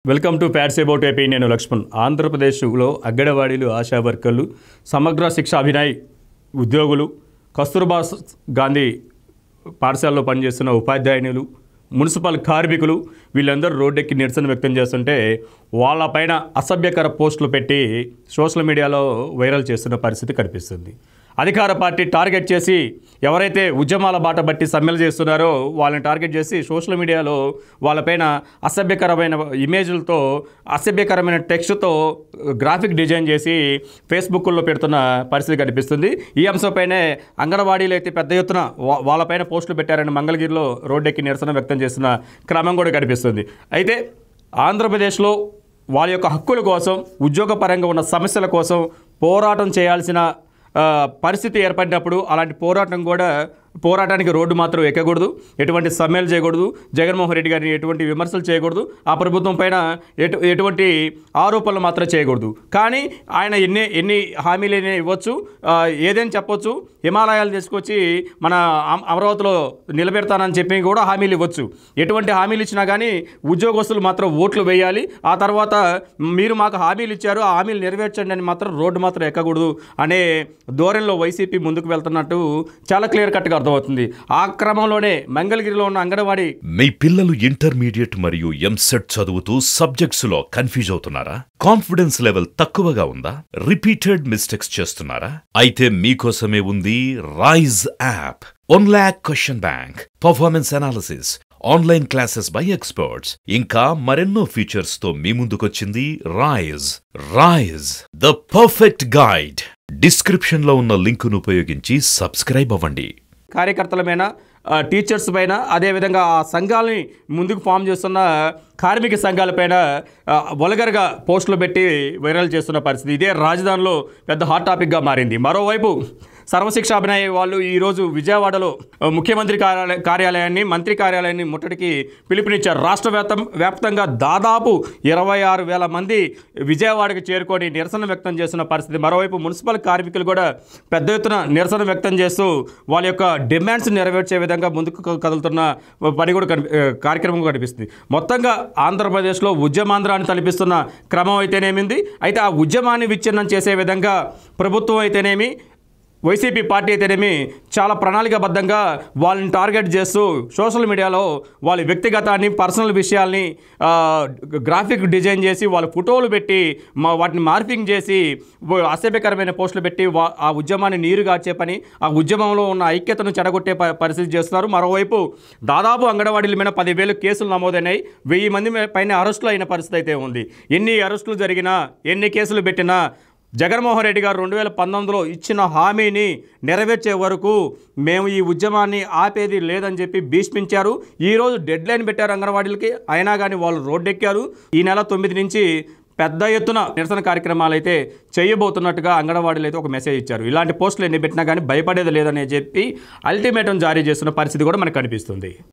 Welcome to fats about AP. నేను లక్ష్మణ్. ఆంధ్రప్రదేశ్లో అంగన్వాడీలు, ఆశా వర్కర్లు, సమగ్ర శిక్ష అభినయ్ ఉద్యోగులు, కస్తూర్బా గాంధీ పాఠశాలలో పనిచేస్తున్న ఉపాధ్యాయునులు, మున్సిపల్ కార్మికులు వీళ్ళందరూ రోడ్డెక్కి నిరసన వ్యక్తం చేస్తుంటే వాళ్ళపైన అసభ్యకర పోస్టులు పెట్టి సోషల్ మీడియాలో వైరల్ చేస్తున్న పరిస్థితి కనిపిస్తుంది. అధికార పార్టీ టార్గెట్ చేసి ఎవరైతే ఉద్యమాల బాట బట్టి సమ్మెలు చేస్తున్నారో వాళ్ళని టార్గెట్ చేసి సోషల్ మీడియాలో వాళ్ళపైన అసభ్యకరమైన ఇమేజ్లతో, అసభ్యకరమైన టెక్స్ట్తో గ్రాఫిక్ డిజైన్ చేసి ఫేస్బుక్లో పెడుతున్న పరిస్థితి కనిపిస్తుంది. ఈ అంశంపైనే అంగన్వాడీలు అయితే పెద్ద ఎత్తున వాళ్ళపైన పోస్టులు పెట్టారని మంగళగిరిలో రోడ్డెక్కి నిరసన వ్యక్తం చేస్తున్న క్రమం కూడా కనిపిస్తుంది. అయితే ఆంధ్రప్రదేశ్లో వాళ్ళ యొక్క హక్కుల కోసం, ఉద్యోగపరంగా ఉన్న సమస్యల కోసం పోరాటం చేయాల్సిన పరిస్థితి ఏర్పడినప్పుడు అలాంటి పోరాటానికి రోడ్డు మాత్రం ఎక్కకూడదు, ఎటువంటి సమ్మెలు చేయకూడదు, జగన్మోహన్ రెడ్డి గారిని ఎటువంటి విమర్శలు చేయకూడదు, ఆ ప్రభుత్వం పైన ఎటువంటి ఆరోపణలు మాత్రం చేయకూడదు. కానీ ఆయన ఎన్ని హామీలు ఇవ్వచ్చు, ఏదైనా చెప్పొచ్చు, హిమాలయాలు తీసుకొచ్చి మన అమరావతిలో నిలబెడతానని చెప్పి కూడా హామీలు ఇవ్వచ్చు. ఎటువంటి హామీలు ఇచ్చినా కానీ ఉద్యోగస్తులు మాత్రం ఓట్లు వేయాలి. ఆ తర్వాత మీరు మాకు హామీలు ఇచ్చారు, ఆ హామీలు నెరవేర్చండి అని మాత్రం రోడ్డు మాత్రం ఎక్కకూడదు అనే ధోరణిలో వైసీపీ ముందుకు వెళ్తున్నట్టు చాలా క్లియర్ కట్గా అర్థమవుతుంది. ఆ క్రమంలోనే మంగళగిరిలో ఉన్న అంగన్వాడీ మీ పిల్లలు ఇంటర్మీడియట్ మరియు ఎంసెట్ చదువుతూ సబ్జెక్ట్స్ లో కన్ఫ్యూజ్ అవుతున్నారా? కాన్ఫిడెన్స్ లెవెల్ తక్కువగా ఉందా? రిపీటెడ్ మిస్టేక్స్ చేస్తున్నారా? అయితే మీకోసమే ఉంది rise app. 1 lakh question bank, performance analysis, online classes by experts, ఇంకా మరెన్నో ఫీచర్స్ తో మీ ముందుకొచ్చింది rise the perfect guide. Description లో ఉన్న లింకును ఉపయోగించి సబ్స్క్రైబ్ అవ్వండి. కార్యకర్తలమైన, టీచర్స్ పైన, అదేవిధంగా ఆ సంఘాలని ముందుకు ఫామ్ చేస్తున్న కార్మిక సంఘాలపైన వల్గర్గా పోస్టులు పెట్టి వైరల్ చేస్తున్న పరిస్థితి ఇదే రాజధానిలో పెద్ద హాట్ టాపిక్గా మారింది. మరోవైపు సర్వశిక్ష అభినయ్ వాళ్ళు ఈరోజు విజయవాడలో ముఖ్యమంత్రి కార్యాలయాన్ని, మంత్రి కార్యాలయాన్ని ముట్టడికి పిలుపునిచ్చారు. రాష్ట్ర వ్యాప్తంగా దాదాపు 26,000 మంది విజయవాడకి చేరుకొని నిరసన వ్యక్తం చేస్తున్న పరిస్థితి. మరోవైపు మున్సిపల్ కార్మికులు కూడా పెద్ద ఎత్తున నిరసన వ్యక్తం చేస్తూ వాళ్ళ యొక్క డిమాండ్స్ నెరవేర్చే విధంగా ముందుకు కదులుతున్న పని కూడా కార్యక్రమం కనిపిస్తుంది. మొత్తంగా ఆంధ్రప్రదేశ్లో ఉద్యమాంధ్రాన్ని తలపిస్తున్న క్రమం అయితేనేమింది. అయితే ఆ ఉద్యమాన్ని విచ్ఛిన్నం చేసే విధంగా ప్రభుత్వం అయితేనేమి, వైసీపీ పార్టీ అయితేనేమి చాలా ప్రణాళికాబద్ధంగా వాళ్ళని టార్గెట్ చేస్తూ సోషల్ మీడియాలో వాళ్ళ వ్యక్తిగతాన్ని, పర్సనల్ విషయాల్ని గ్రాఫిక్ డిజైన్ చేసి వాళ్ళ ఫోటోలు పెట్టి వాటిని మార్పింగ్ చేసి అసభ్యకరమైన పోస్టులు పెట్టి ఆ ఉద్యమాన్ని నీరుగార్చే పని, ఆ ఉద్యమంలో ఉన్న ఐక్యతను చెడగొట్టే పరిస్థితి చేస్తున్నారు. మరోవైపు దాదాపు అంగన్వాడీల మీద 10,000 కేసులు నమోదైనాయి. 1000 మంది పైన అరెస్టులు అయిన పరిస్థితి అయితే ఉంది. ఎన్ని అరెస్టులు జరిగినా, ఎన్ని కేసులు పెట్టినా జగన్మోహన్ రెడ్డి గారు 2019లో ఇచ్చిన హామీని నెరవేర్చే వరకు మేము ఈ ఉద్యమాన్ని ఆపేది లేదని చెప్పి భీష్మించారు. ఈరోజు డెడ్ లైన్ పెట్టారు అంగన్వాడీలకి, అయినా కానీ వాళ్ళు రోడ్డెక్కారు. ఈ నెల 9 నుంచి పెద్ద ఎత్తున నిరసన కార్యక్రమాలు అయితే చేయబోతున్నట్టుగా అంగన్వాడీలు అయితే ఒక మెసేజ్ ఇచ్చారు. ఇలాంటి పోస్టులు ఎన్ని పెట్టినా కానీ భయపడేది లేదని చెప్పి అల్టిమేటం జారీ చేస్తున్న పరిస్థితి కూడా మనకు కనిపిస్తుంది.